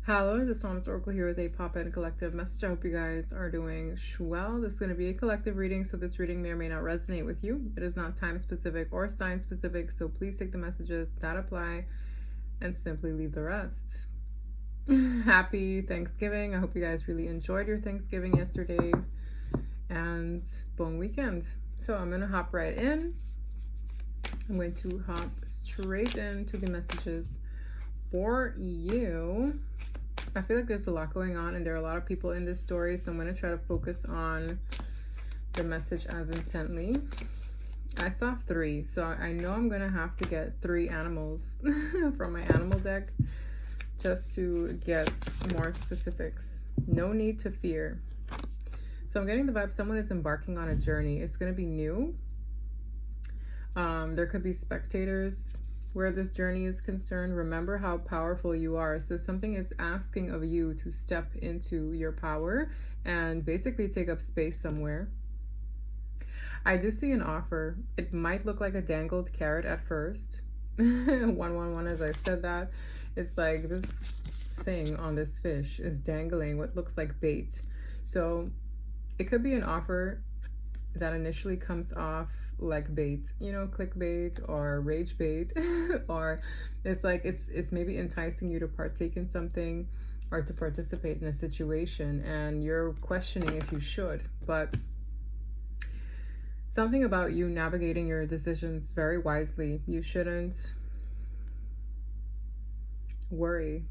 Hello, this is Thomas Oracle here with a pop-in collective message. I hope you guys are doing well. This is going to be a collective reading, so this reading may or may not resonate with you. It is not time specific or sign specific, so please take the messages that apply and simply leave the rest. Happy Thanksgiving. I hope you guys really enjoyed your Thanksgiving yesterday, and bon weekend. So I'm going to hop right in. I'm going to hop straight into the messages for you. I feel like there's a lot going on and there are a lot of people in this story, so I'm going to try to focus on the message as intently. I saw 3, so I know I'm going to have to get 3 animals from my animal deck just to get more specifics. No need to fear. So I'm getting the vibe someone is embarking on a journey. It's going to be new. There could be spectators where this journey is concerned. Remember how powerful you are. So something is asking of you to step into your power and basically take up space somewhere. I do see an offer. It might look like a dangled carrot at first. 111, as I said that. It's like this thing on this fish is dangling what looks like bait. So it could be an offer that initially comes off like bait, you know, clickbait or rage bait, or it's like it's maybe enticing you to partake in something or to participate in a situation and you're questioning if you should. But something about you navigating your decisions very wisely. You shouldn't worry.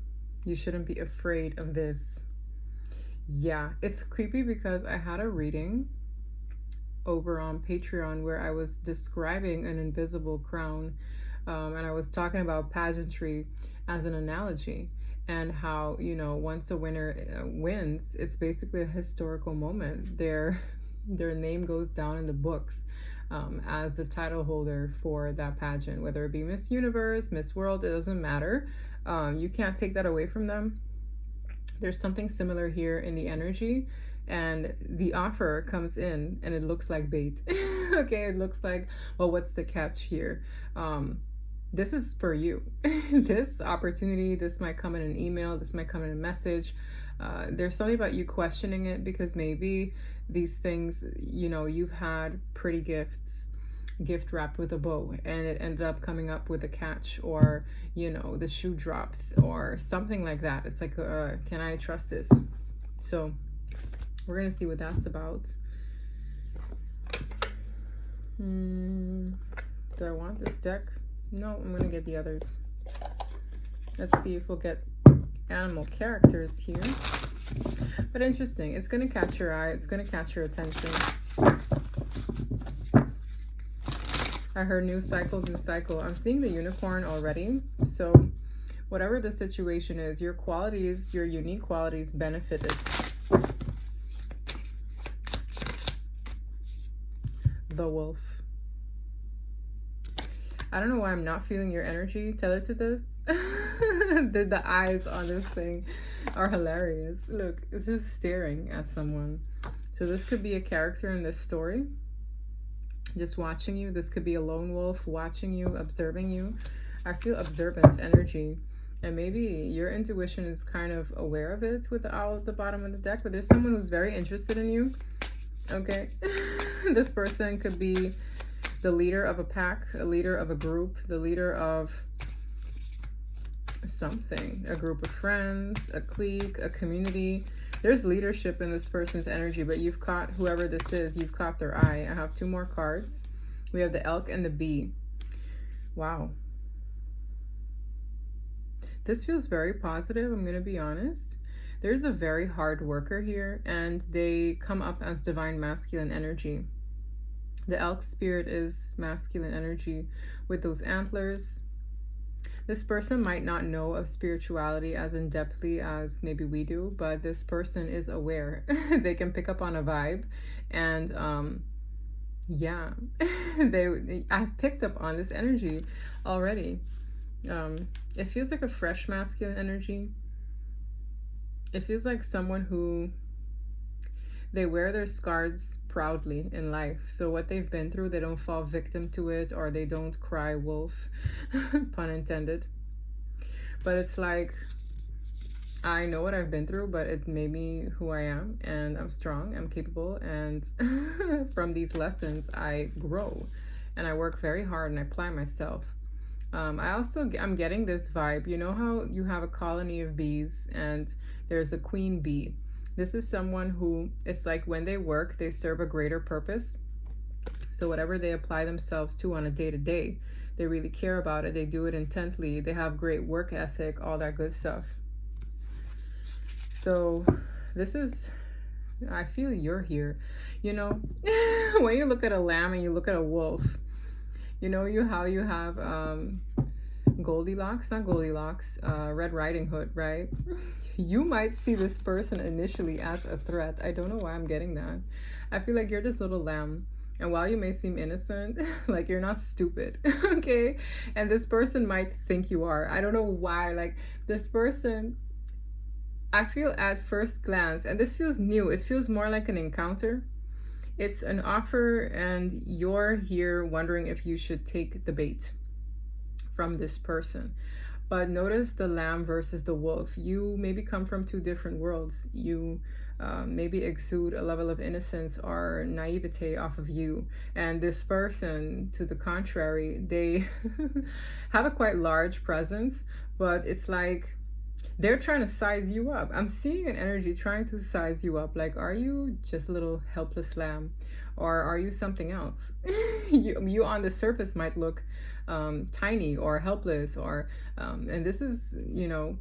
You shouldn't be afraid of this. Yeah, it's creepy because I had a reading over on Patreon where I was describing an invisible crown, and I was talking about pageantry as an analogy and how, you know, once a winner wins, it's basically a historical moment. Their name goes down in the books as the title holder for that pageant, whether it be Miss Universe, Miss World, it doesn't matter. You can't take that away from them. There's something similar here in the energy. And the offer comes in and it looks like bait. Okay, it looks like, well, what's the catch here? This is for you. This opportunity, this might come in an email, this might come in a message. There's something about you questioning it because maybe these things, you know, you've had pretty gifts, gift wrapped with a bow, and it ended up coming up with a catch, or, you know, the shoe drops or something like that. It's like, can I trust this? So we're going to see what that's about. Do I want this deck? No, I'm going to get the others. Let's see if we'll get animal characters here. But interesting. It's going to catch your eye. It's going to catch your attention. I heard new cycle, new cycle. I'm seeing the unicorn already. So whatever the situation is, your qualities, your unique qualities benefited. The wolf. I don't know why I'm not feeling your energy tethered to this. The eyes on this thing are hilarious. Look, it's just staring at someone. So this could be a character in this story just watching you. This could be a lone wolf watching you, observing you. I feel observant energy, and maybe your intuition is kind of aware of it with the owl at the bottom of the deck, but there's someone who's very interested in you. Okay. This person could be the leader of a pack, a leader of a group, the leader of something, a group of friends, a clique, a community. There's leadership in this person's energy, but you've caught, whoever this is, you've caught their eye. I have 2 more cards. We have the elk and the bee. Wow. This feels very positive, I'm going to be honest. There's a very hard worker here, and they come up as divine masculine energy. The elk spirit is masculine energy with those antlers. This person might not know of spirituality as in-depthly as maybe we do, but this person is aware. They can pick up on a vibe, and yeah, I picked up on this energy already. It feels like a fresh masculine energy. It feels like someone who, they wear their scars proudly in life. So what they've been through, they don't fall victim to it, or they don't cry wolf, pun intended. But it's like I know what I've been through, but it made me who I am, and I'm strong, I'm capable, and from these lessons, I grow, and I work very hard, and I apply myself. I'm getting this vibe. You know how you have a colony of bees, and there's a queen bee. This is someone who, it's like when they work, they serve a greater purpose. So whatever they apply themselves to on a day-to-day, they really care about it. They do it intently. They have great work ethic, all that good stuff. So this is, I feel you're here. You know, when you look at a lamb and you look at a wolf, you know, how you have Goldilocks, not Goldilocks, Red Riding Hood, right? You might see this person initially as a threat. I don't know why I'm getting that. I feel like you're this little lamb. And while you may seem innocent, like you're not stupid, okay? And this person might think you are. I don't know why. Like this person, I feel at first glance, and this feels new, it feels more like an encounter. It's an offer, and you're here wondering if you should take the bait from this person. But notice the lamb versus the wolf. You maybe come from two different worlds. You maybe exude a level of innocence or naivete off of you. And this person, to the contrary, they have a quite large presence, but it's like they're trying to size you up. I'm seeing an energy trying to size you up. Like, are you just a little helpless lamb? Or are you something else? you on the surface might look tiny or helpless, or and this is, you know,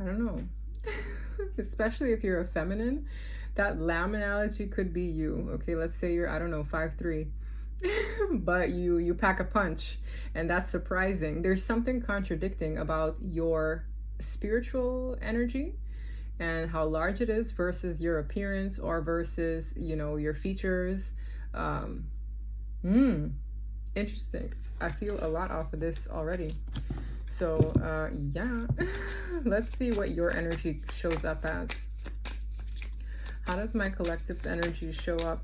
I don't know. Especially if you're a feminine, that lamb analogy could be you. Okay, let's say you're, I don't know, 5'3", but you pack a punch, and that's surprising. There's something contradicting about your spiritual energy and how large it is versus your appearance, or versus, you know, your features. Interesting. I feel a lot off of this already. So yeah, let's see what your energy shows up as. How does my collective's energy show up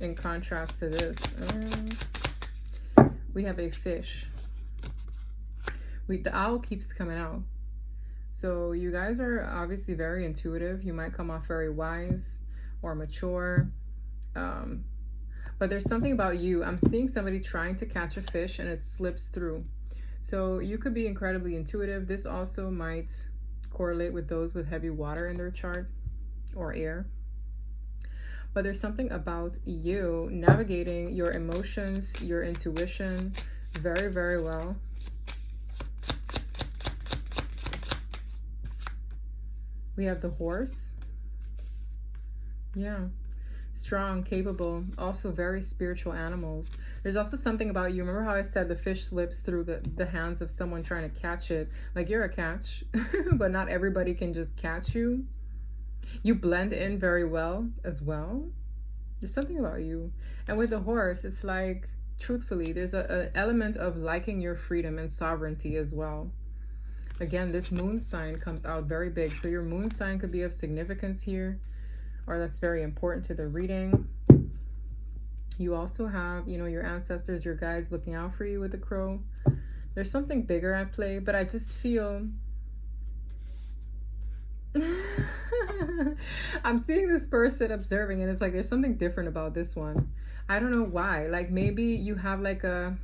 in contrast to this? We have a fish. The owl keeps coming out. So you guys are obviously very intuitive. You might come off very wise or mature. But there's something about you. I'm seeing somebody trying to catch a fish and it slips through. So you could be incredibly intuitive. This also might correlate with those with heavy water in their chart or air. But there's something about you navigating your emotions, your intuition very, very well. We have the horse. Yeah. Strong, capable, also very spiritual animals. There's also something about you. Remember how I said the fish slips through the hands of someone trying to catch it? Like you're a catch, but not everybody can just catch you. You blend in very well as well. There's something about you. And with the horse, it's like, truthfully, there's an element of liking your freedom and sovereignty as well. Again, this moon sign comes out very big. So your moon sign could be of significance here, or that's very important to the reading. You also have, you know, your ancestors, your guides looking out for you with the crow. There's something bigger at play, but I just feel... I'm seeing this person observing, and it's like there's something different about this one. I don't know why. Like maybe you have like an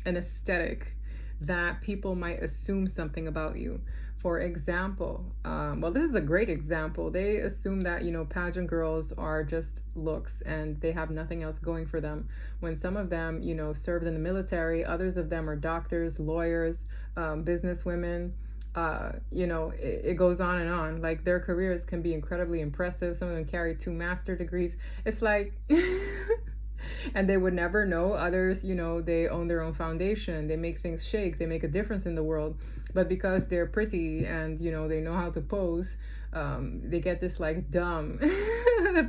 aesthetic that people might assume something about you. For example, well, this is a great example. They assume that, you know, pageant girls are just looks and they have nothing else going for them. When some of them, you know, served in the military, others of them are doctors, lawyers, business women. You know, it goes on and on. Like their careers can be incredibly impressive. Some of them carry 2 master's degrees. It's like, and they would never know. Others, you know, they own their own foundation. They make things shake. They make a difference in the world. But because they're pretty and, you know, they know how to pose, they get this like dumb that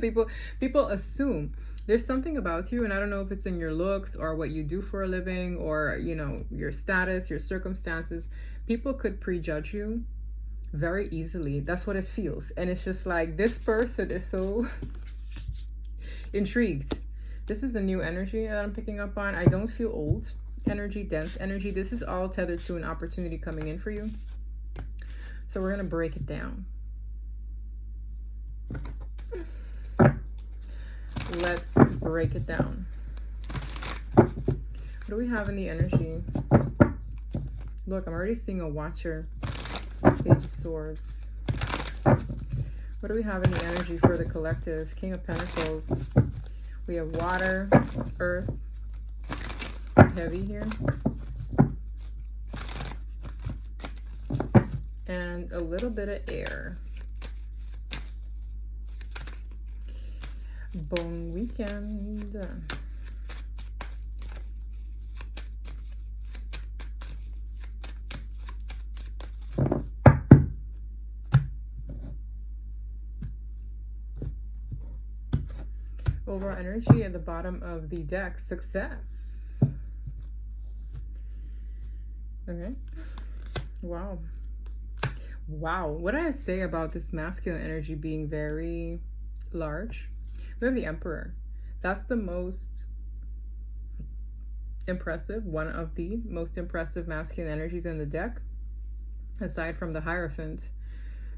people assume. There's something about you, and I don't know if it's in your looks or what you do for a living or, you know, your status, your circumstances. People could prejudge you very easily. That's what it feels. And it's just like this person is so intrigued. This is a new energy that I'm picking up on. I don't feel old energy, dense energy. This is all tethered to an opportunity coming in for you. So we're going to break it down. Let's break it down. What do we have in the energy? Look, I'm already seeing a Watcher. Page of Swords. What do we have in the energy for the collective? King of Pentacles. We have water, earth, heavy here. And a little bit of air. Bon weekend. Overall energy at the bottom of the deck, success. Okay. Wow. Wow. What did I say about this masculine energy being very large? We have the Emperor. That's the most impressive, one of the most impressive masculine energies in the deck, aside from the Hierophant.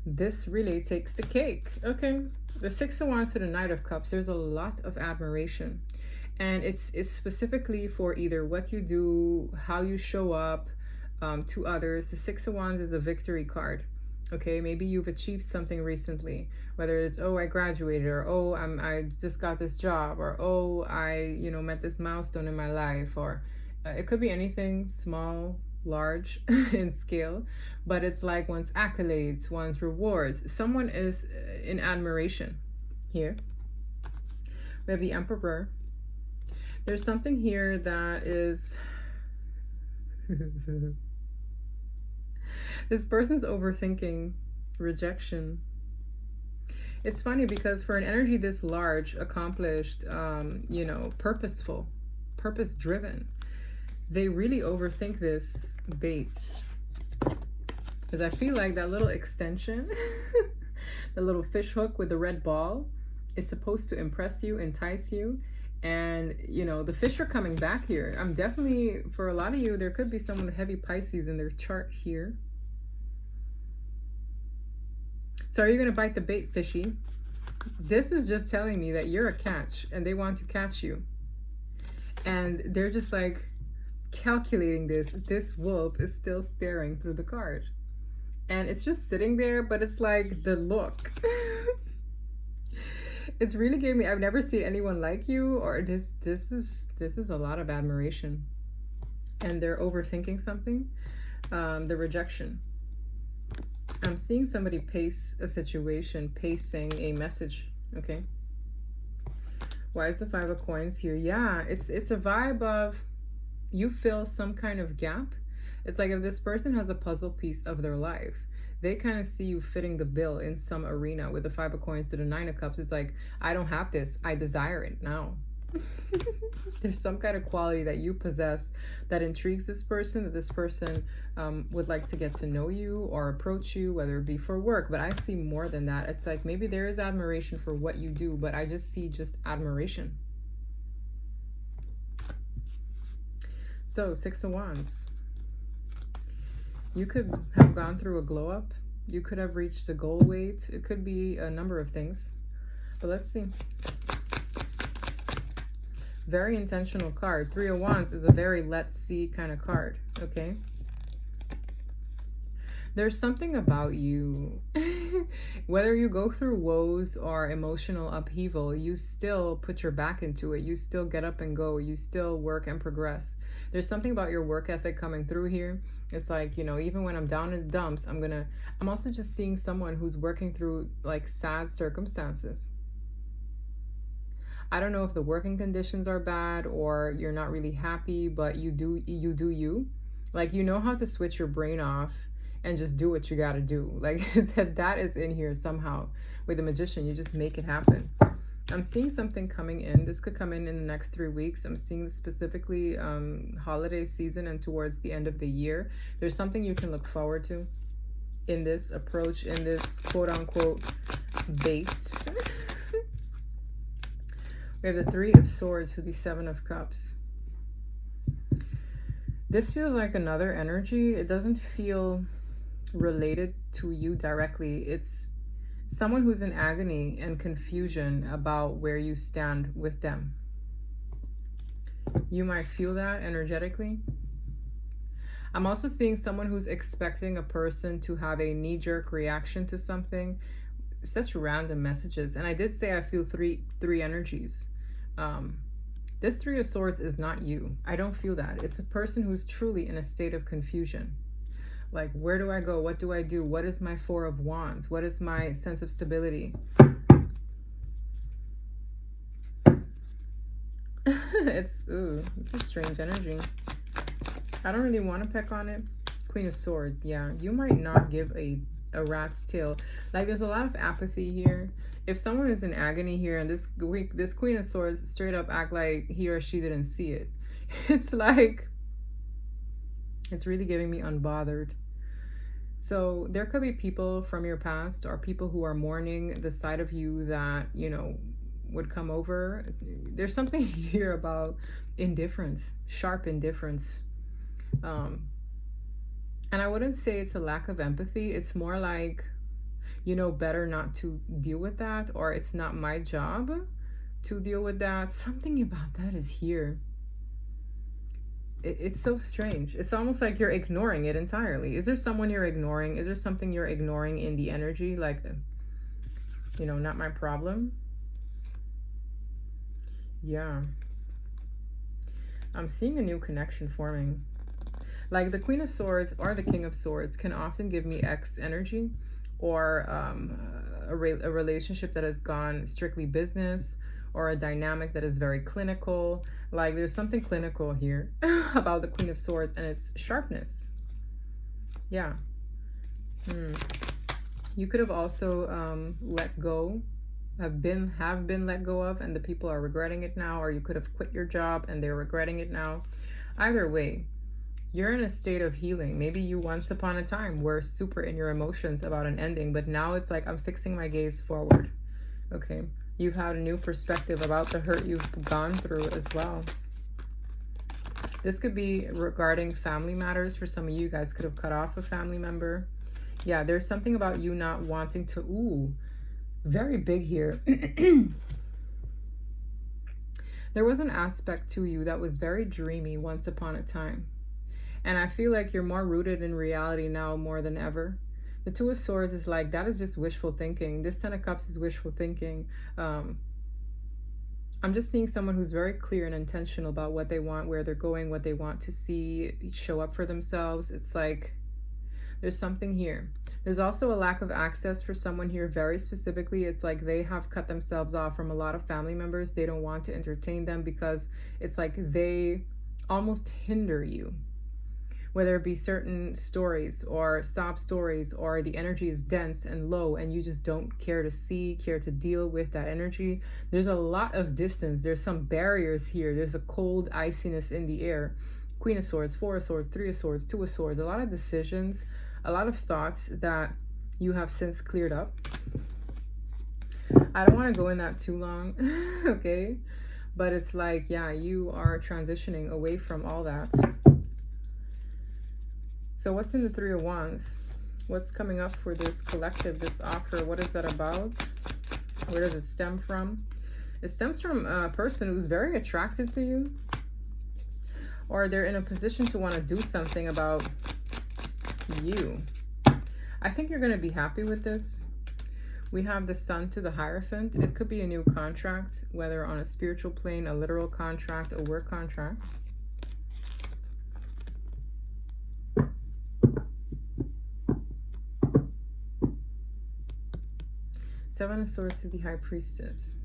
This really takes the cake. Okay. The Six of Wands to the Knight of Cups. There's a lot of admiration. And it's specifically for either what you do, how you show up to others. The Six of Wands is a victory card. Okay, maybe you've achieved something recently, whether it's, oh, I graduated, or oh, I just got this job, or oh, I met this milestone in my life, or it could be anything small, large in scale, but it's like one's accolades, one's rewards. Someone is in admiration here. We have the Emperor. There's something here that is this person's overthinking, rejection. It's funny because for an energy this large, accomplished, purposeful, purpose-driven, they really overthink this bait. Because I feel like that little extension, the little fish hook with the red ball, is supposed to impress you, entice you. And, the fish are coming back here. I'm definitely, for a lot of you, there could be someone with heavy Pisces in their chart here. So are you going to bite the bait, fishy? This is just telling me that you're a catch and they want to catch you. And they're just like calculating this. This wolf is still staring through the card. And it's just sitting there, but it's like the look. It's really giving me, I've never seen anyone like you, or this is a lot of admiration. And they're overthinking something. The rejection. I'm seeing somebody pace a situation, pacing a message, okay? Why is the Five of Coins here? Yeah, it's a vibe of you fill some kind of gap. It's like if this person has a puzzle piece of their life, they kind of see you fitting the bill in some arena. With the Five of Coins to the Nine of Cups, it's like, I don't have this, I desire it now. There's some kind of quality that you possess that intrigues this person, that this person would like to get to know you or approach you, whether it be for work. But I see more than that. It's like maybe there is admiration for what you do, but I just see just admiration. So, Six of Wands. You could have gone through a glow up. You could have reached a goal weight. It could be a number of things. But let's see. Very intentional card. Three of Wands is a very let's see kind of card, okay? There's something about you. Whether you go through woes or emotional upheaval, you still put your back into it. You still get up and go. You still work and progress. There's something about your work ethic coming through here. It's like, even when I'm down in the dumps, I'm also just seeing someone who's working through like sad circumstances. I don't know if the working conditions are bad or you're not really happy, but you do you. Like, you know how to switch your brain off and just do what you got to do. Like, that is in here somehow. With the Magician, you just make it happen. I'm seeing something coming in. This could come in the next 3 weeks. I'm seeing specifically holiday season and towards the end of the year. There's something you can look forward to in this approach, in this quote-unquote bait. We have the Three of Swords to the Seven of Cups. This feels like another energy. It doesn't feel related to you directly. It's someone who's in agony and confusion about where you stand with them. You might feel that energetically. I'm also seeing someone who's expecting a person to have a knee-jerk reaction to something. Such random messages. And I did say I feel three energies. This Three of Swords is not you. I don't feel that. It's a person who's truly in a state of confusion. Like, where do I go? What do I do? What is my Four of Wands? What is my sense of stability? It's a strange energy. I don't really want to peck on it. Queen of Swords, yeah. You might not give a rat's tail. Like, there's a lot of apathy here. If someone is in agony here, and this Queen of Swords straight up act like he or she didn't see it. It's like, it's really giving me unbothered. So there could be people from your past or people who are mourning the side of you that, you know, would come over. There's something here about indifference, sharp indifference. And I wouldn't say it's a lack of empathy. It's more like, you know, better not to deal with that, or it's not my job to deal with that. Something about that is here. It's so strange. It's almost like you're ignoring it entirely. Is there someone you're ignoring? Is there something you're ignoring in the energy? Like, you know, not my problem. Yeah. I'm seeing a new connection forming. Like, the Queen of Swords or the King of Swords can often give me X energy, or a relationship that has gone strictly business, or a dynamic that is very clinical. Like, there's something clinical here about the Queen of Swords, and it's sharpness. Yeah. You could have also let go, have been let go of, and the people are regretting it now, or you could have quit your job and they're regretting it now. Either way, you're in a state of healing. Maybe you once upon a time were super in your emotions about an ending, but now it's like, I'm fixing my gaze forward. Okay. You've had a new perspective about the hurt you've gone through as well. This could be regarding family matters. For some of you guys could have cut off a family member. Yeah, there's something about you not wanting to, very big here. There was an aspect to you that was very dreamy once upon a time. And I feel like you're more rooted in reality now more than ever. The Two of Swords is like, that is just wishful thinking. This Ten of Cups is wishful thinking. I'm just seeing someone who's very clear and intentional about what they want, where they're going, what they want to see show up for themselves. It's like, there's something here. There's also a lack of access for someone here very specifically. It's like they have cut themselves off from a lot of family members. They don't want to entertain them because it's like they almost hinder you. Whether it be certain stories or sob stories, or the energy is dense and low and you just don't care to deal with that energy. There's a lot of distance. There's some barriers here. There's a cold iciness in the air. Queen of Swords, Four of Swords, Three of Swords, Two of Swords. A lot of decisions, a lot of thoughts that you have since cleared up. I don't want to go in that too long, okay? But it's like, yeah, you are transitioning away from all that. So what's in the Three of Wands? What's coming up for this collective, this offer? What is that about? Where does it stem from? It stems from a person who's very attracted to you, or they're in a position to want to do something about you. I think you're going to be happy with this. We have the Sun to the Hierophant. It could be a new contract, whether on a spiritual plane, a literal contract, a work contract. Seven of Swords to the High Priestess.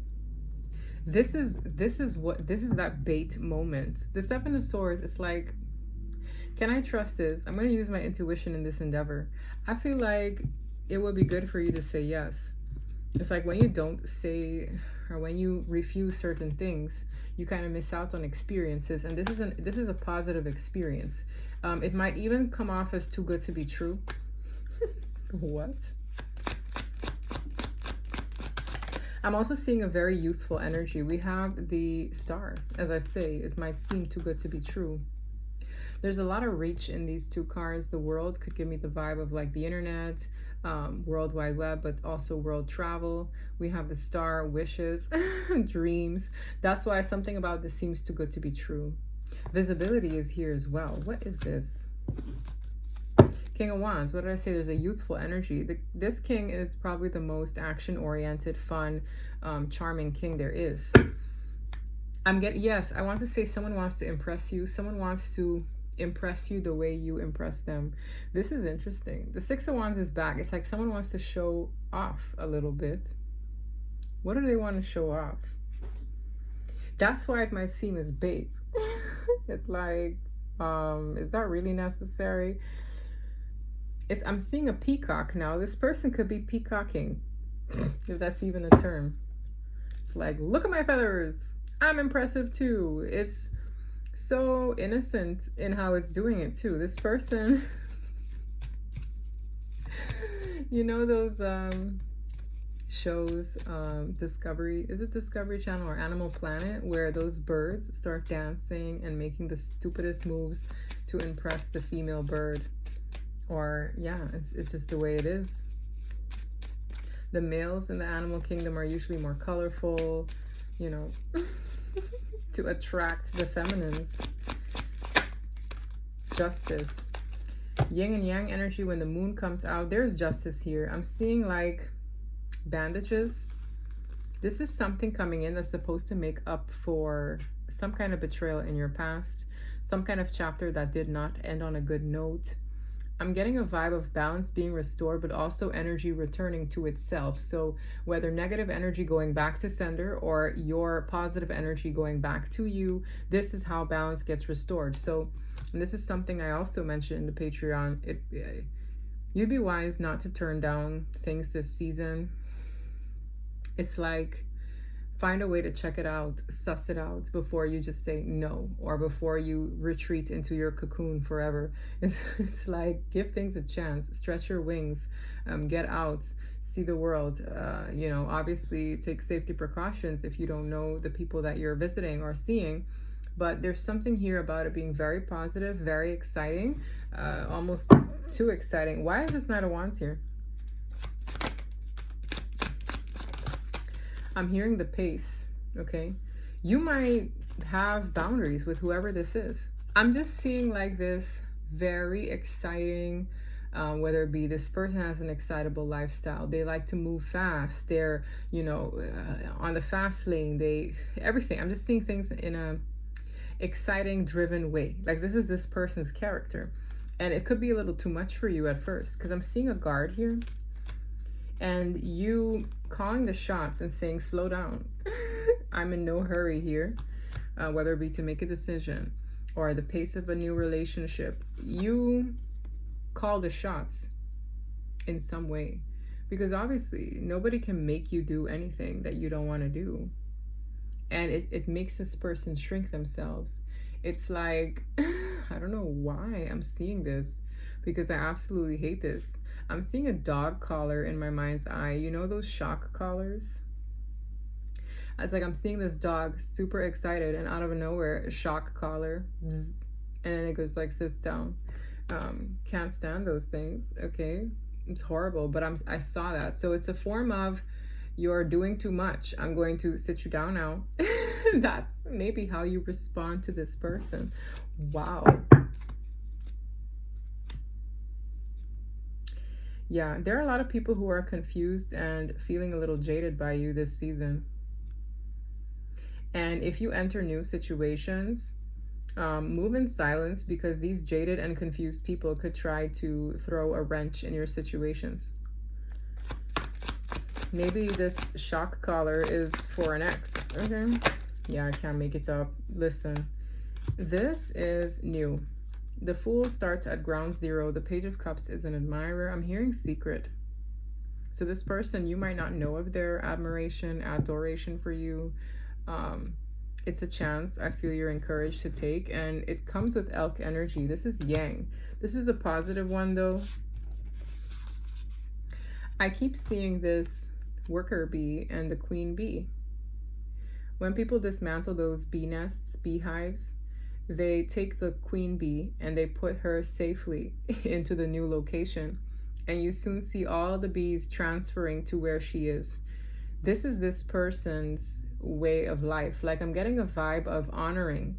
This is that bait moment. The Seven of Swords, it's like, can I trust this? I'm going to use my intuition in this endeavor. I feel like it would be good for you to say yes. It's like when you don't say, or when you refuse certain things, you kind of miss out on experiences. And this is a positive experience. It might even come off as too good to be true. What? I'm also seeing a very youthful energy. We have the Star. As I say, it might seem too good to be true. There's a lot of reach in these two cards. The World could give me the vibe of like the internet, World Wide Web, but also world travel. We have the Star, wishes, dreams. That's why something about this seems too good to be true. Visibility is here as well. What is this? King of Wands. What did I say? There's a youthful energy. This king is probably the most action-oriented, fun, charming king there is. Yes, I want to say someone wants to impress you. Someone wants to impress you the way you impress them. This is interesting. The Six of Wands is back. It's like someone wants to show off a little bit. What do they want to show off? That's why it might seem as bait. It's like, is that really necessary? I'm seeing a peacock now. This person could be peacocking, if that's even a term. It's like, look at my feathers. I'm impressive too. It's so innocent in how it's doing it too. This person, you know those shows, Discovery, is it Discovery Channel or Animal Planet, where those birds start dancing and making the stupidest moves to impress the female bird? Or yeah, it's just the way it is. The males in the animal kingdom are usually more colorful, you know, to attract the feminines. Justice. Yin and yang energy. When the moon comes out, there's justice here. I'm seeing like bandages. This is something coming in that's supposed to make up for some kind of betrayal in your past, some kind of chapter that did not end on a good note. I'm getting a vibe of balance being restored, but also energy returning to itself. So whether negative energy going back to sender or your positive energy going back to you, this is how balance gets restored. So, and this is something I also mentioned in the Patreon. You'd be wise not to turn down things this season. It's like, find a way to check it out, suss it out before you just say no, or before you retreat into your cocoon forever. It's like, give things a chance, stretch your wings, get out, see the world. You know, obviously take safety precautions if you don't know the people that you're visiting or seeing. But there's something here about it being very positive, very exciting, almost too exciting. Why is this Knight of Wands here? I'm hearing the pace, okay? You might have boundaries with whoever this is. I'm just seeing like this very exciting, whether it be this person has an excitable lifestyle. They like to move fast. They're, you know, on the fast lane. Everything. I'm just seeing things in a exciting, driven way. Like this is this person's character. And it could be a little too much for you at first, because I'm seeing a guard here. And you calling the shots and saying, slow down. I'm in no hurry here, whether it be to make a decision or the pace of a new relationship. You call the shots in some way, because obviously nobody can make you do anything that you don't want to do. And it makes this person shrink themselves. It's like, I don't know why I'm seeing this, because I absolutely hate this. I'm seeing a dog collar in my mind's eye. You know those shock collars? It's like I'm seeing this dog super excited, and out of nowhere, a shock collar. Bzz, and then it goes like, sits down. Can't stand those things, okay? It's horrible, but I saw that. So it's a form of, you're doing too much. I'm going to sit you down now. That's maybe how you respond to this person. Wow. Yeah, there are a lot of people who are confused and feeling a little jaded by you this season. And if you enter new situations, move in silence, because these jaded and confused people could try to throw a wrench in your situations. Maybe this shock collar is for an ex, okay? Yeah, I can't make it up. Listen, this is new. The Fool starts at ground zero. The Page of Cups is an admirer. I'm hearing secret. So this person, you might not know of their admiration, adoration for you. It's a chance I feel you're encouraged to take, and it comes with elk energy. This is yang. This is a positive one though. I keep seeing this worker bee and the queen bee. When people dismantle those bee nests, beehives, they take the queen bee and they put her safely into the new location. And you soon see all the bees transferring to where she is. This is this person's way of life. Like, I'm getting a vibe of honoring,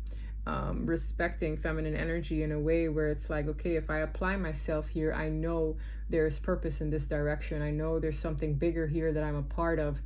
respecting feminine energy in a way where it's like, okay, if I apply myself here, I know there's purpose in this direction. I know there's something bigger here that I'm a part of.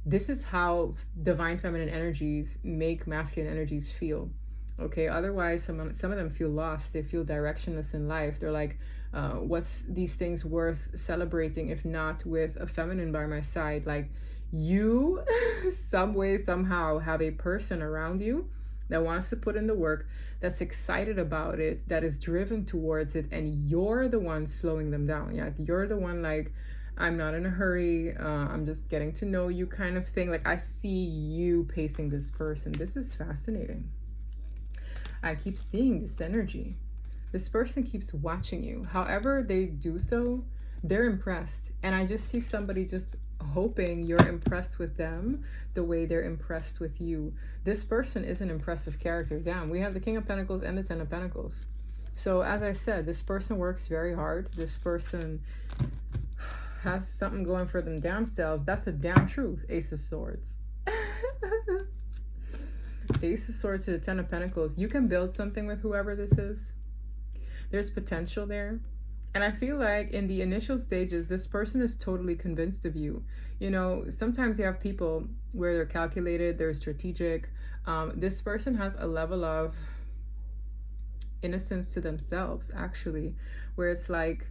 This is how divine feminine energies make masculine energies feel. Okay, otherwise some of them feel lost. They feel directionless in life. They're like, what's these things worth celebrating if not with a feminine by my side? Like, you some way somehow have a person around you that wants to put in the work, that's excited about it, that is driven towards it, and you're the one slowing them down. Yeah, you're the one like, I'm not in a hurry, I'm just getting to know you kind of thing. Like, I see you pacing this person. This is fascinating. I keep seeing this energy. This person keeps watching you. However they do so, they're impressed. And I just see somebody just hoping you're impressed with them the way they're impressed with you. This person is an impressive character. Damn, we have the King of Pentacles and the Ten of Pentacles. So as I said, this person works very hard. This person has something going for them damn selves. That's the damn truth. Ace of Swords. Ace of Swords to the Ten of Pentacles. You can build something with whoever this is. There's potential there. And I feel like in the initial stages, this person is totally convinced of you. You know, sometimes you have people where they're calculated, they're strategic. This person has a level of innocence to themselves, actually, where it's like,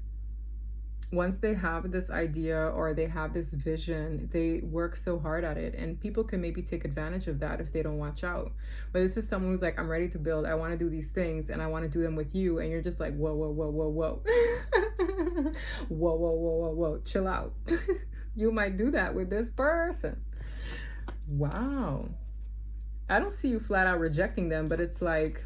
once they have this idea or they have this vision, they work so hard at it, and people can maybe take advantage of that if they don't watch out. But this is someone who's like, I'm ready to build, I want to do these things, and I want to do them with you, and you're just like, whoa, whoa, whoa, whoa, whoa. Whoa, whoa, whoa, whoa, whoa, chill out. You might do that with this person. Wow. I don't see you flat out rejecting them, but it's like,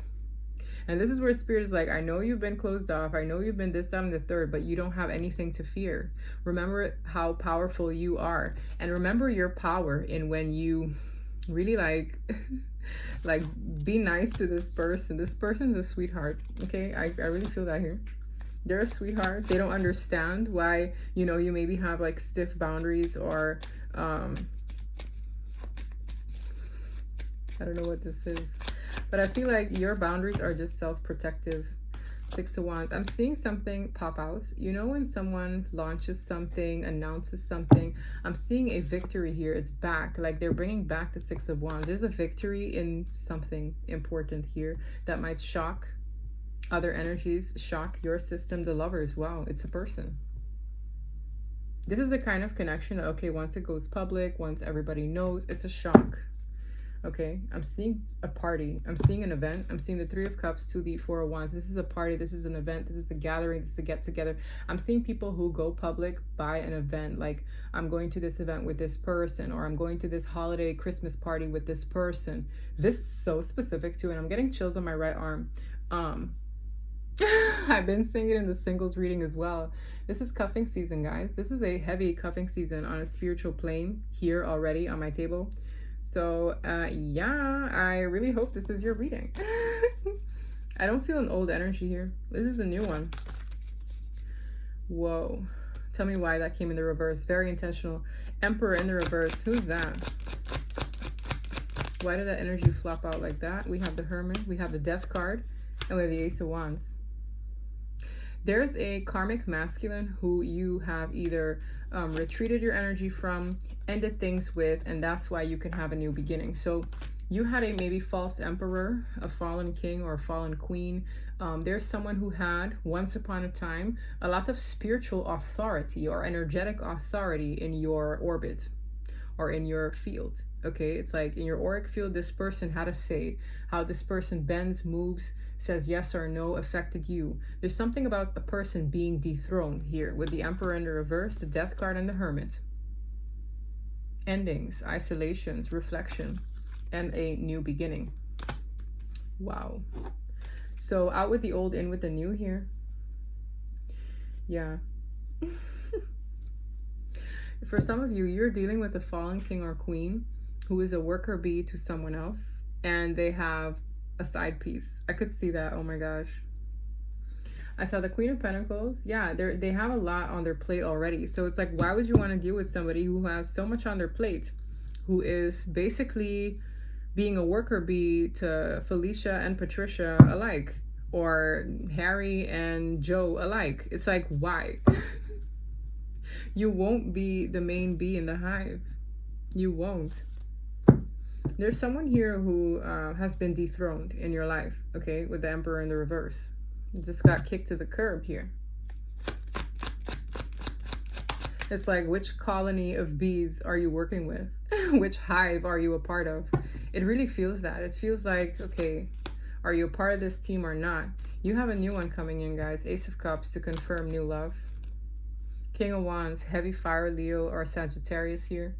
and this is where Spirit is like, I know you've been closed off. I know you've been this, that, and the third, but you don't have anything to fear. Remember how powerful you are. And remember your power in when you really like, like, be nice to this person. This person's a sweetheart. Okay, I really feel that here. They're a sweetheart. They don't understand why, you know, you maybe have like stiff boundaries or, I don't know what this is. But I feel like your boundaries are just self-protective. Six of Wands. I'm seeing something pop out. You know, when someone launches something, announces something, I'm seeing a victory here. It's back. Like, they're bringing back the Six of Wands. There's a victory in something important here that might shock other energies, shock your system. The Lovers. Wow, it's a person. This is the kind of connection that, okay, once it goes public, once everybody knows, it's a shock. Okay, I'm seeing a party. I'm seeing an event. I'm seeing the Three of Cups to the Four of Wands. This is a party. This is an event. This is the gathering. This is the get together. I'm seeing people who go public by an event. Like, I'm going to this event with this person, or I'm going to this holiday Christmas party with this person. This is so specific too, and I'm getting chills on my right arm. I've been seeing it in the singles reading as well. This is cuffing season, guys. This is a heavy cuffing season on a spiritual plane here already on my table. So yeah, I really hope this is your reading. I don't feel an old energy here. This is a new one. Whoa. Tell me why that came in the reverse. Very intentional. Emperor in the reverse. Who's that? Why did that energy flop out like that? We have the Hermit. We have the Death card. And we have the Ace of Wands. There's a karmic masculine who you have either retreated your energy from, ended things with, and that's why you can have a new beginning. So you had a maybe false emperor, a fallen king, or a fallen queen. There's someone who had, once upon a time, a lot of spiritual authority or energetic authority in your orbit or in your field. Okay, it's like in your auric field, this person had a say. How this person bends, moves, says yes or no affected you. There's something about a person being dethroned here with the Emperor in the reverse, the Death card, and the Hermit. Endings, isolations, reflection, and a new beginning. Wow. So out with the old, in with the new here. Yeah. For some of you, you're dealing with a fallen king or queen who is a worker bee to someone else, and they have a side piece. I could see that. Oh my gosh. I saw the Queen of Pentacles. Yeah, they have a lot on their plate already. So it's like, why would you want to deal with somebody who has so much on their plate, who is basically being a worker bee to Felicia and Patricia alike, or Harry and Joe alike? It's like, why? You won't be the main bee in the hive. You won't. There's someone here who has been dethroned in your life, okay, with the Emperor in the reverse. You just got kicked to the curb here. It's like, which colony of bees are you working with? Which hive are you a part of? It really feels that. It feels like, okay, are you a part of this team or not? You have a new one coming in, guys. Ace of Cups to confirm new love. King of Wands, heavy fire, Leo or Sagittarius here.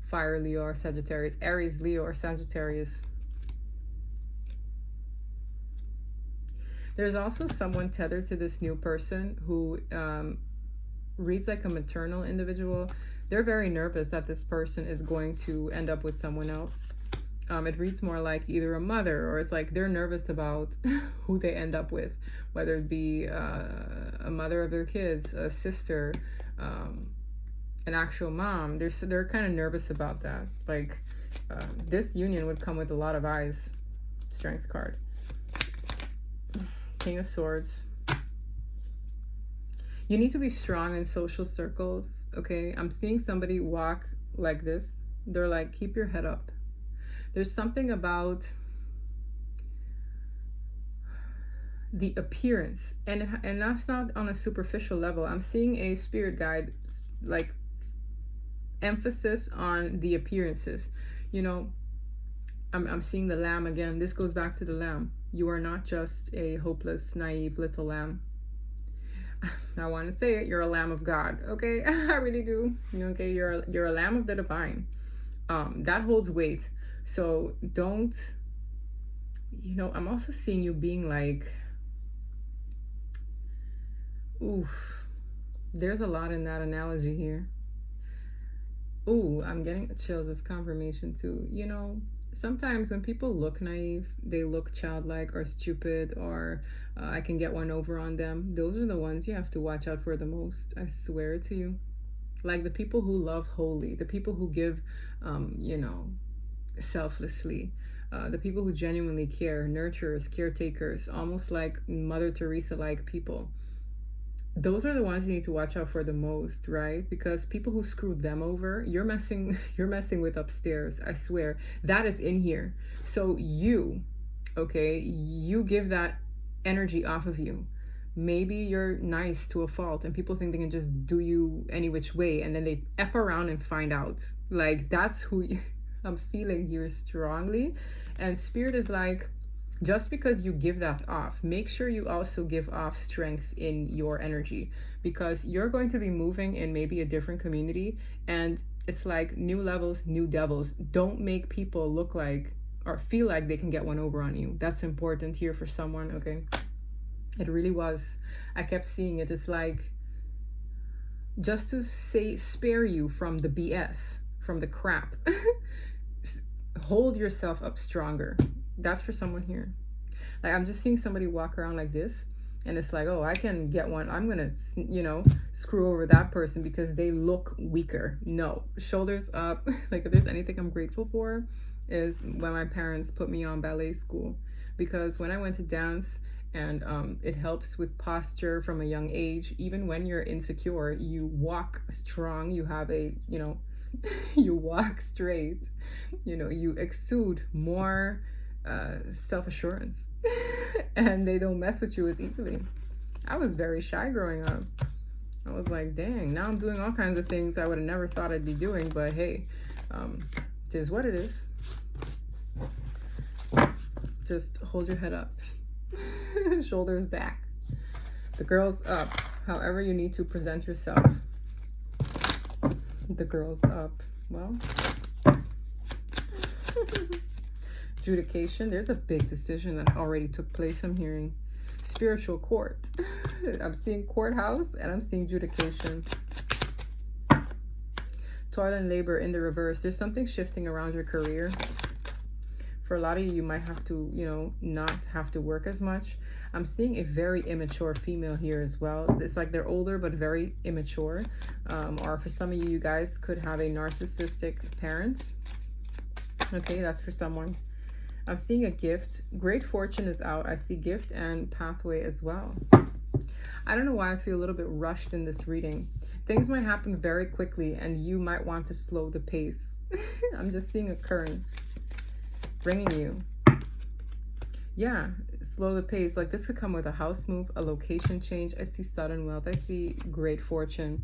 Fire, Leo or Sagittarius. Aries, Leo or Sagittarius. There's also someone tethered to this new person who reads like a maternal individual. They're very nervous that this person is going to end up with someone else. It reads more like either a mother, or it's like they're nervous about who they end up with, whether it be a mother of their kids, a sister, an actual mom. They're kind of nervous about that. Like this union would come with a lot of eyes. Strength card. King of Swords. You need to be strong in social circles, okay? I'm seeing somebody walk like this. They're like, keep your head up. There's something about the appearance, and that's not on a superficial level. I'm seeing a spirit guide, like, emphasis on the appearances. You know, I'm seeing the lamb again. This goes back to the lamb. You are not just a hopeless, naive little lamb. I want to say it. You're a lamb of God. Okay, I really do. Okay, you're a lamb of the divine. That holds weight. So don't. You know, I'm also seeing you being like. Oof. There's a lot in that analogy here. Ooh, I'm getting chills. It's confirmation too. You know, sometimes when people look naive, they look childlike or stupid, or I can get one over on them. Those are the ones you have to watch out for the most. I swear to you. Like the people who love wholly, the people who give, you know, selflessly, the people who genuinely care, nurturers, caretakers, almost like Mother Teresa-like people. Those are the ones you need to watch out for the most, right? Because people who screwed them over, you're messing with upstairs. I swear. That is in here. So you, okay, you give that energy off of you. Maybe you're nice to a fault and people think they can just do you any which way, and then they F around and find out. Like, that's who I'm feeling here strongly. And Spirit is like, just because you give that off, make sure you also give off strength in your energy, because you're going to be moving in maybe a different community, and it's like new levels, new devils. Don't make people look like or feel like they can get one over on you. That's important here for someone, okay? It really was. I kept seeing it. It's like, just to say, spare you from the BS, from the crap. Hold yourself up stronger. That's for someone here. Like, I'm just seeing somebody walk around like this, and it's like, oh, I can get one. I'm gonna, you know, screw over that person because they look weaker. No, shoulders up. Like, if there's anything I'm grateful for, is when my parents put me on ballet school, because when I went to dance, and it helps with posture from a young age. Even when you're insecure, you walk strong. You have a, you know, you walk straight. You know, you exude more self-assurance, and they don't mess with you as easily. I was very shy growing up. I was like, dang, now I'm doing all kinds of things I would have never thought I'd be doing, but hey, it is what it is. Just hold your head up. Shoulders back. The girls up. However you need to present yourself. The girls up. Well, adjudication. There's a big decision that already took place. I'm hearing spiritual court. I'm seeing courthouse, and I'm seeing adjudication. Toil and labor in the reverse. There's something shifting around your career. For a lot of you, you might have to, you know, not have to work as much. I'm seeing a very immature female here as well. It's like they're older but very immature. Or for some of you, you guys could have a narcissistic parent. Okay, that's for someone. I'm seeing a gift. Great fortune is out. I see gift and pathway as well. I don't know why I feel a little bit rushed in this reading. Things might happen very quickly and you might want to slow the pace. I'm just seeing occurrence bringing you. Yeah, slow the pace. Like this could come with a house move, a location change. I see sudden wealth. I see great fortune.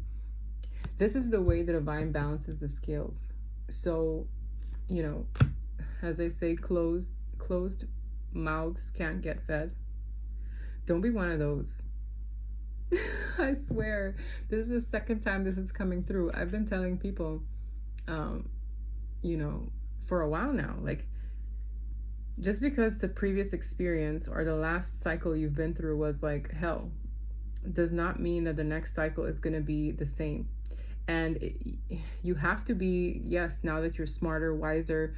This is the way the divine balances the scales. So, you know, as they say, closed mouths can't get fed. Don't be one of those. I swear, this is the second time this is coming through. I've been telling people, you know, for a while now, like, just because the previous experience or the last cycle you've been through was like hell does not mean that the next cycle is going to be the same. And you have to be, yes, now that you're smarter, wiser,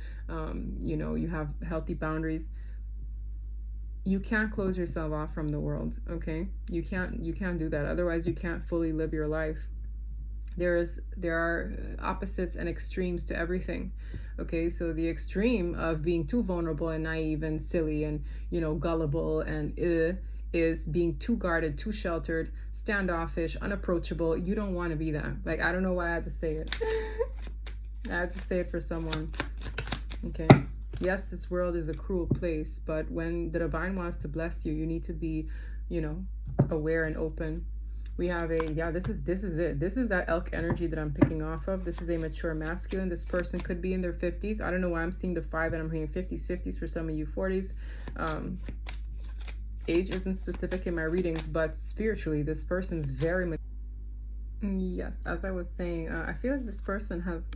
you know, you have healthy boundaries, you can't close yourself off from the world. Okay, you can't do that. Otherwise you can't fully live your life. There are opposites and extremes to everything. Okay, so the extreme of being too vulnerable and naive and silly and, you know, gullible and is being too guarded, too sheltered, standoffish, unapproachable. You don't want to be that. Like, I don't know why I had to say it. I had to say it for someone. Okay. Yes, this world is a cruel place, but when the divine wants to bless you, you need to be, you know, aware and open. We have a, yeah, this is it. This is that elk energy that I'm picking off of. This is a mature masculine. This person could be in their 50s. I don't know why I'm seeing the 5 and I'm hearing 50s for some of you, 40s. Age isn't specific in my readings, but spiritually, this person's very, yes, as I was saying, I feel like this person has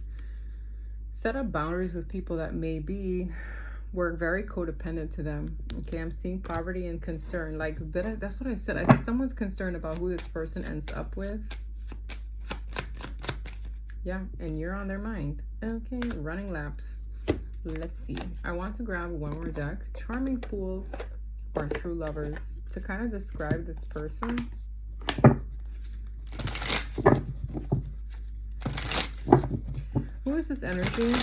set up boundaries with people that maybe were very codependent to them. Okay, I'm seeing poverty and concern. Like, that's what I said. I said someone's concerned about who this person ends up with. Yeah, and you're on their mind. Okay, running laps. Let's see. I want to grab one more deck. Charming fools or true lovers to kind of describe this person. Who is this energy?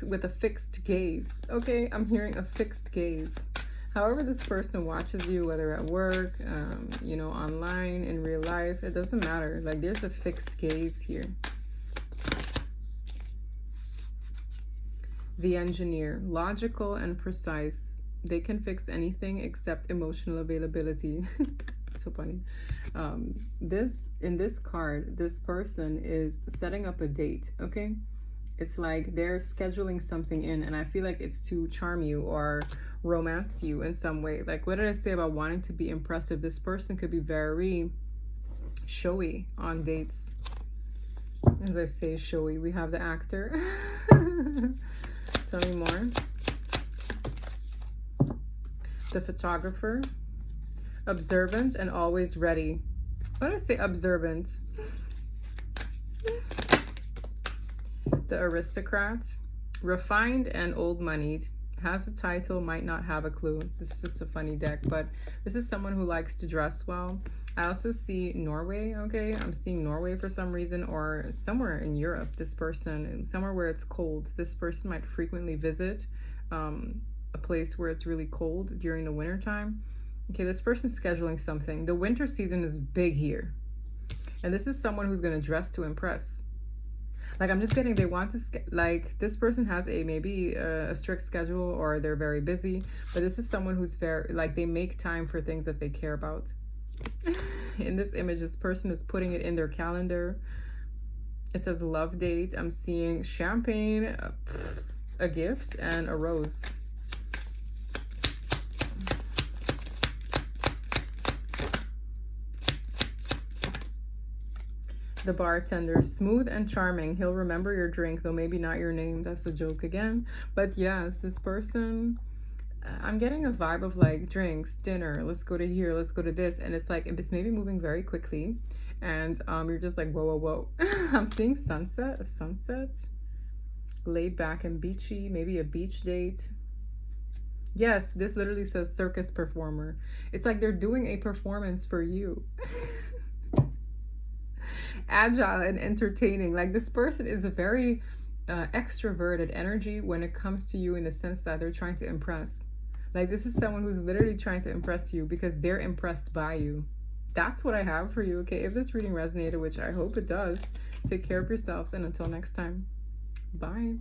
With a fixed gaze. Okay, I'm hearing a fixed gaze. However this person watches you, whether at work, you know, online, in real life, it doesn't matter. Like, there's a fixed gaze here. The engineer, logical and precise. They can fix anything except emotional availability. So funny. In this card, this person is setting up a date. Okay, it's like they're scheduling something in, and I feel like it's to charm you or romance you in some way. Like, what did I say about wanting to be impressive? This person could be very showy on dates. As I say, showy. We have the actor. Tell me more. The photographer. Observant and always ready. What did I say? Observant. The aristocrat. Refined and old-moneyed. Has a title, might not have a clue. This is just a funny deck, but this is someone who likes to dress well. I also see Norway. Okay, I'm seeing Norway for some reason, or somewhere in Europe. This person, somewhere where it's cold. This person might frequently visit a place where it's really cold during the winter time. Okay, this person's scheduling something. The winter season is big here. And this is someone who's going to dress to impress. Like, I'm just getting, they want to, like, this person has maybe a strict schedule, or they're very busy. But this is someone who's very, like, they make time for things that they care about. In this image, this person is putting it in their calendar. It says love date. I'm seeing champagne, a gift, and a rose. The bartender, smooth and charming. He'll remember your drink, though maybe not your name. That's a joke again. But yes, this person, I'm getting a vibe of like drinks, dinner, let's go to here, let's go to this. And it's like, it's maybe moving very quickly. And you're just like, whoa, whoa, whoa. I'm seeing sunset, a sunset. laid back and beachy, maybe a beach date. Yes, this literally says circus performer. It's like they're doing a performance for you. Agile and entertaining. Like this person is a very extroverted energy when it comes to you, in the sense that they're trying to impress. Like this is someone who's literally trying to impress you because they're impressed by you. That's what I have for you. Okay, if this reading resonated, which I hope it does, take care of yourselves, and until next time, bye.